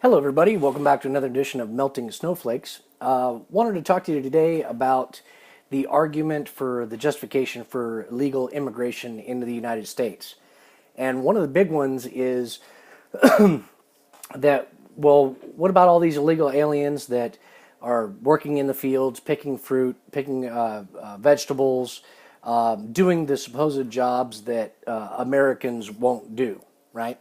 Hello, everybody. Welcome back to another edition of Melting Snowflakes. Wanted to talk to you today about the argument for the justification for legal immigration into the United States. And one of the big ones is that, well, what about all these illegal aliens that are working in the fields, picking fruit, picking vegetables, doing the supposed jobs that Americans won't do, right?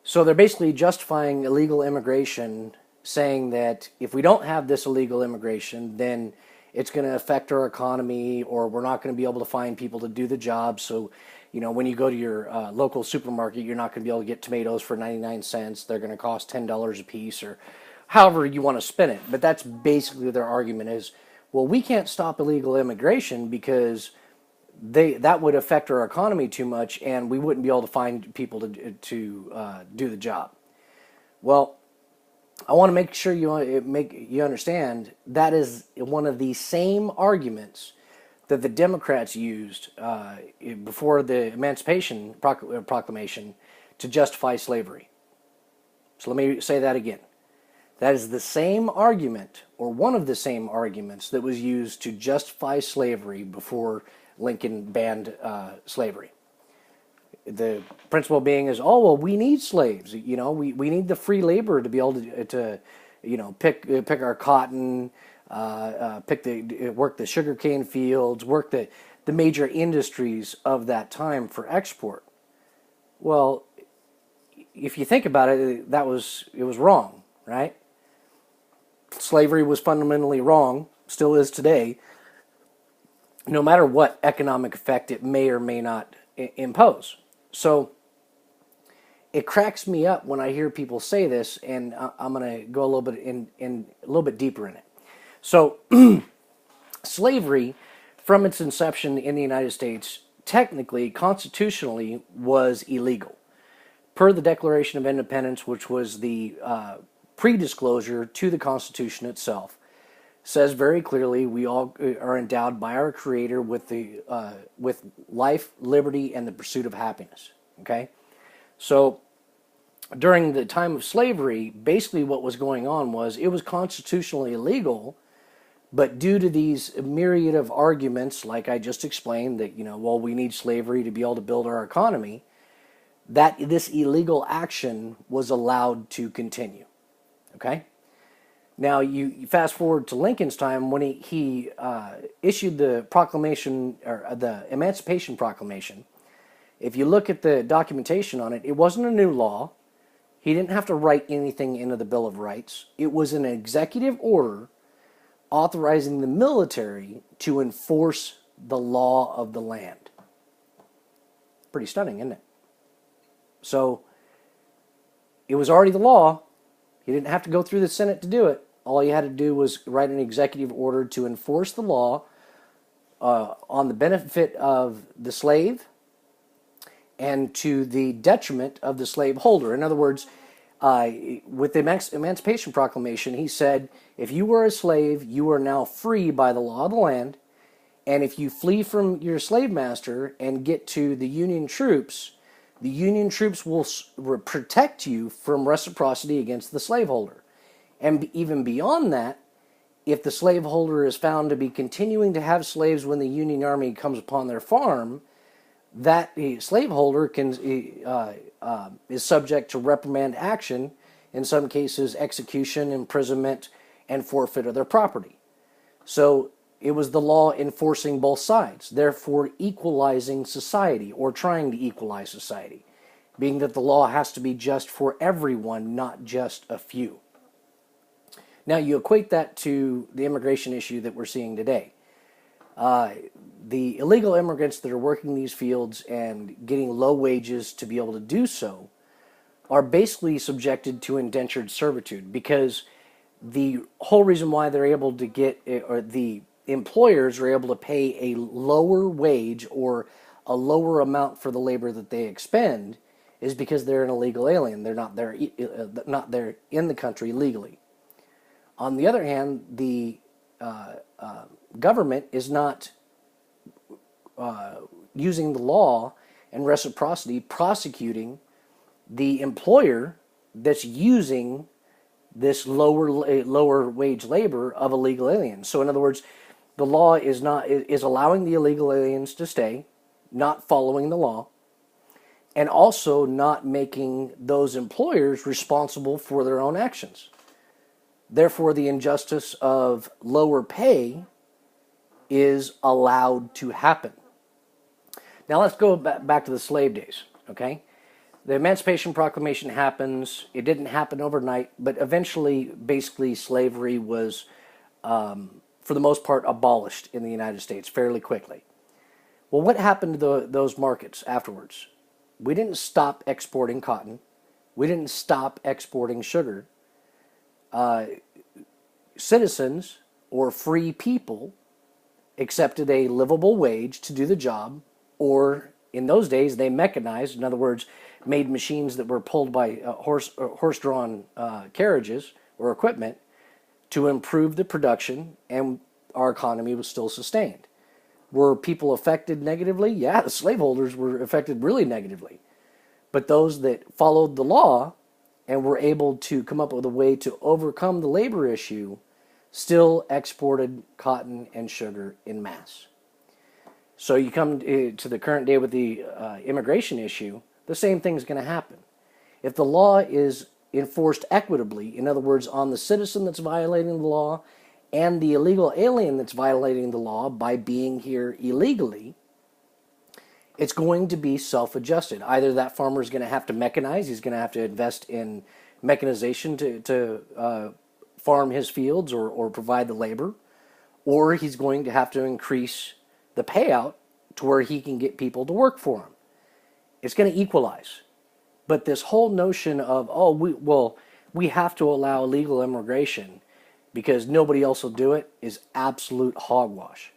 So they're basically justifying illegal immigration, saying that if we don't have this illegal immigration, then it's going to affect our economy, or we're not going to be able to find people to do the job. So, when you go to your local supermarket, you're not going to be able to get tomatoes for 99 cents. They're going to cost $10 a piece, or however you want to spin it. But that's basically their argument is, well, we can't stop illegal immigration because that would affect our economy too much, and we wouldn't be able to find people to do the job. Well, I want to make sure you understand that is one of the same arguments that the Democrats used before the Emancipation Proclamation to justify slavery. So let me say that again. That is the same argument, or one of the same arguments, that was used to justify slavery before Lincoln banned slavery. The principle being is, oh, well, we need slaves. We need the free labor to be able to pick our cotton, work the sugarcane fields, work the major industries of that time for export. Well, if you think about it, it was wrong, right? Slavery was fundamentally wrong, still is today, no matter what economic effect it may or may not impose. So it cracks me up when I hear people say this, and I'm going to go a little bit a little bit deeper in it. So slavery, from its inception in the United States, technically, constitutionally, was illegal. Per the Declaration of Independence, which was the pre-disclosure to the Constitution itself, says very clearly we all are endowed by our Creator with life, liberty, and the pursuit of happiness. Okay, so during the time of slavery, basically what was going on was it was constitutionally illegal, but due to these myriad of arguments, like I just explained, that well, we need slavery to be able to build our economy, that this illegal action was allowed to continue. Okay. Now, you fast forward to Lincoln's time when he issued the proclamation, or the Emancipation Proclamation. If you look at the documentation on it, it wasn't a new law. He didn't have to write anything into the Bill of Rights. It was an executive order authorizing the military to enforce the law of the land. Pretty stunning, isn't it? So, it was already the law. He didn't have to go through the Senate to do it. All you had to do was write an executive order to enforce the law on the benefit of the slave and to the detriment of the slaveholder. In other words, with the Emancipation Proclamation, he said, if you were a slave, you are now free by the law of the land, and if you flee from your slave master and get to the Union troops will protect you from reciprocity against the slaveholder. And even beyond that, if the slaveholder is found to be continuing to have slaves when the Union Army comes upon their farm, that slaveholder is subject to reprimand action, in some cases execution, imprisonment, and forfeit of their property. So it was the law enforcing both sides, therefore equalizing society, or trying to equalize society, being that the law has to be just for everyone, not just a few. Now, you equate that to the immigration issue that we're seeing today. The illegal immigrants that are working these fields and getting low wages to be able to do so are basically subjected to indentured servitude, because the whole reason why they're able to get, or the employers are able to pay a lower wage or a lower amount for the labor that they expend, is because they're an illegal alien. They're not there in the country legally. On the other hand, the government is not using the law and reciprocity prosecuting the employer that's using this lower wage labor of illegal aliens. So in other words, the law is allowing the illegal aliens to stay, not following the law, and also not making those employers responsible for their own actions. Therefore, the injustice of lower pay is allowed to happen. Now let's go back to the slave days, okay? The Emancipation Proclamation happens. It didn't happen overnight, but eventually, basically, slavery was, for the most part, abolished in the United States fairly quickly. Well, what happened to those markets afterwards? We didn't stop exporting cotton. We didn't stop exporting sugar. Citizens or free people accepted a livable wage to do the job, or in those days they mechanized, in other words, made machines that were pulled by horse-drawn carriages or equipment to improve the production, and our economy was still sustained. Were people affected negatively? Yeah, the slaveholders were affected really negatively. But those that followed the law and were able to come up with a way to overcome the labor issue still exported cotton and sugar in mass. So you come to the current day with the immigration issue, the same thing is going to happen. If the law is enforced equitably, in other words, on the citizen that's violating the law and the illegal alien that's violating the law by being here illegally, it's going to be self-adjusted. Either that farmer is going to have to mechanize, he's going to have to invest in mechanization to farm his fields or provide the labor, or he's going to have to increase the payout to where he can get people to work for him. It's going to equalize. But this whole notion of, we have to allow illegal immigration because nobody else will do it is absolute hogwash.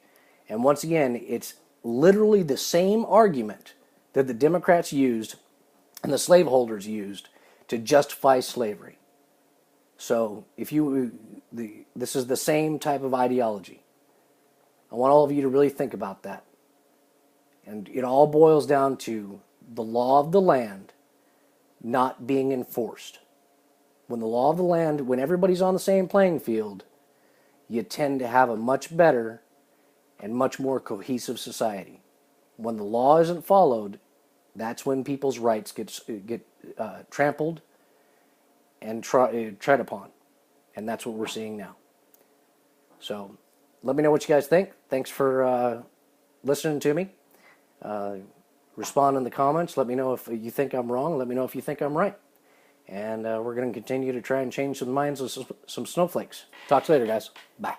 And once again, it's literally the same argument that the Democrats used and the slaveholders used to justify slavery. So this is the same type of ideology. I want all of you to really think about that. And it all boils down to the law of the land not being enforced. When the law of the land, when everybody's on the same playing field, you tend to have a much better and much more cohesive society. When the law isn't followed, that's when people's rights get trampled and tread upon. And that's what we're seeing now. So let me know what you guys think. Thanks for listening to me. Respond in the comments. Let me know if you think I'm wrong. Let me know if you think I'm right. And we're going to continue to try and change the minds of some snowflakes. Talk to you later, guys. Bye.